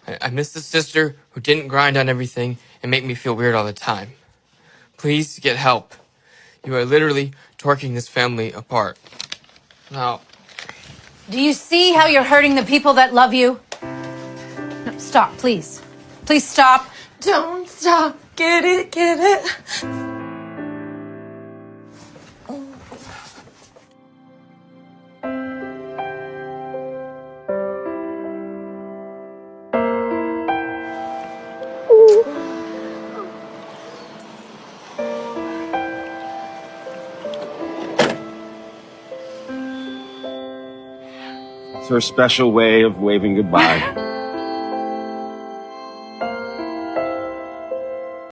I miss the sister who didn't grind on everything and make me feel weird all the time. Please get help. You are literally torquing this family apart. Now, do you see how you're hurting the people that love you? No, stop, please. Please stop. Don't stop. Get it, get it. It's her special way of waving goodbye.